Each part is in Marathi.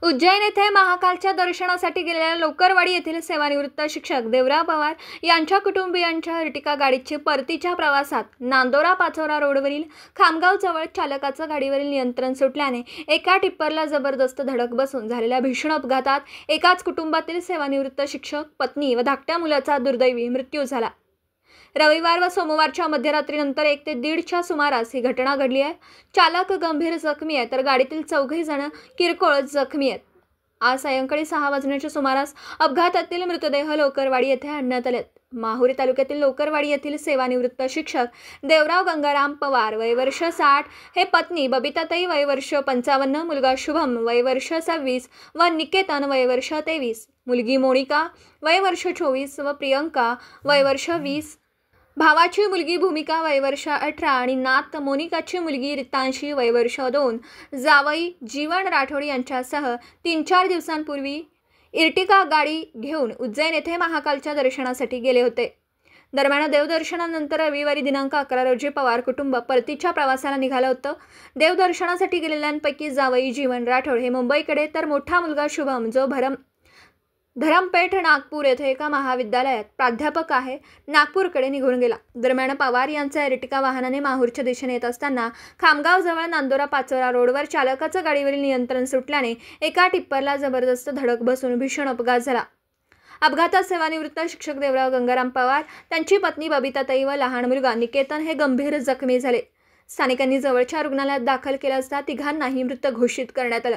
उज्जैन येथे महाकालच्या दर्शनासाठी गेलेल्या लोकरवाडी येथील सेवानिवृत्त शिक्षक देवराव पवार यांच्या कुटुंबियांच्या अर्टिगा गाडीची परतीच्या प्रवासात नांदोरा पाचोरा रोडवरील खामगाव जवळ चालकाचं गाडीवरील नियंत्रण सुटल्याने एका टिप्परला जबरदस्त धडक बसून झालेल्या भीषण अपघातात एकाच कुटुंबातील सेवानिवृत्त शिक्षक, पत्नी व धाकट्या मुलाचा दुर्दैवी मृत्यू झाला। रविवार व सोमवारच्या मध्यरात्रीनंतर 1 ते 1:30च्या सुमारास ही घटना घडली आहे। चालक गंभीर जखमी आहे तर गाडीतील 4 जण किरकोळ जखमी आहेत। आज सायंकाळी 6 वाजण्याच्या सुमारास अपघातातील मृतदेह लोकरवाडी येथे आणण्यात आलेत। माहुरी तालुक्यातील लोकरवाडी येथील सेवानिवृत्त शिक्षक देवराव गंगाराम पवार वय वर्ष 60 हे पत्नी बबिताताई वय वर्ष 55, मुलगा शुभम वय वर्ष 26 व निकेतन वय वर्ष 23, मुलगी मोनिका वय वर्ष 24 व प्रियंका वय वर्ष 20, भावाची मुलगी भूमिका वय वर्ष 18 आणि नात मोनिकाची मुलगी रितांशी वय वर्ष 2, जावई जीवन राठोड यांच्यासह 3-4 दिवसांपूर्वी इर्टिगा गाडी घेऊन उज्जैन येथे महाकालच्या दर्शनासाठी गेले होते। दरम्यान देवदर्शनानंतर रविवारी दिनांक 11 रोजी पवार कुटुंब परतीच्या प्रवासाला निघालं होतं। देवदर्शनासाठी गेलेल्यांपैकी जावई जीवन राठोड हे मुंबईकडे तर मोठा मुलगा शुभम जो धरमपेठ नागपूर येथे एका महाविद्यालयात प्राध्यापक आहे नागपूरकडे निघून गेला। दरम्यान पवार यांच्या अर्टिगा वाहनाने माहूरच्या दिशेने येत असताना खामगाव जवळ नांदोरा पाचोरा रोडवर चालकाचं गाडीवरील नियंत्रण सुटल्याने एका टिप्परला जबरदस्त धडक बसून भीषण अपघात झाला। अपघातात सेवानिवृत्त शिक्षक देवराव गंगाराम पवार, त्यांची पत्नी बबिताताई व लहान मुलगा निकेतन हे गंभीर जखमी झाले। स्थानिकांनी जवळच्या रुग्णालयात दाखल केलं असता तिघांनाही मृत घोषित करण्यात आलं।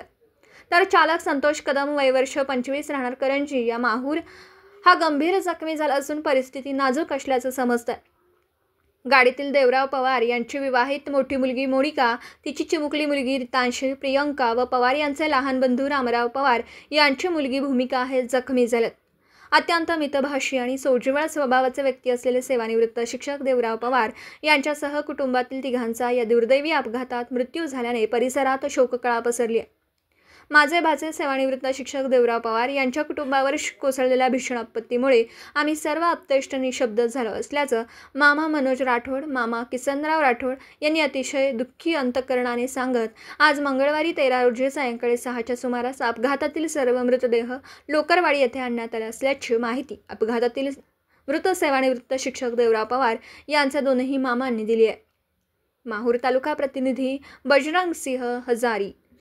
तर चालक संतोष कदम वय वर्ष 25 राहणार करंजी या माहूर हा गंभीर जखमी झाला असून परिस्थिती नाजूक असल्याचं समजतंय। गाडीतील देवराव पवार यांची विवाहित मोठी मुलगी मोनिका, तिची चिमुकली मुलगी रितांशी, प्रियंका व पवार यांचे लहान बंधू रामराव पवार यांची मुलगी भूमिका हे जखमी झालेत। अत्यंत मितभाषी आणि सोज्वळ स्वभावाचे व्यक्ती असलेले सेवानिवृत्त शिक्षक देवराव पवार यांच्यासह कुटुंबातील तिघांचा या दुर्दैवी अपघातात मृत्यू झाल्याने परिसरात शोककळा पसरली आहे। माझे भाचे सेवानिवृत्त शिक्षक देवराव पवार यांच्या कुटुंबावर कोसळलेल्या भीषण आपत्तीमुळे आम्ही सर्व आप्तेष्ट निशब्द झालो असल्याचं मामा मनोज राठोड, मामा किसनराव राठोड यांनी अतिशय दुःखी अंतकरणाने सांगत आज मंगळवारी 13 रोजी सायंकाळी 6च्या सुमारास अपघातातील सर्व मृतदेह लोकरवाडी येथे आणण्यात आले असल्याची माहिती अपघातातील मृत सेवानिवृत्त शिक्षक देवराव पवार यांच्या दोनही मामांनी दिली आहे। माहूर तालुका प्रतिनिधी बजरंग सिंह हजारी।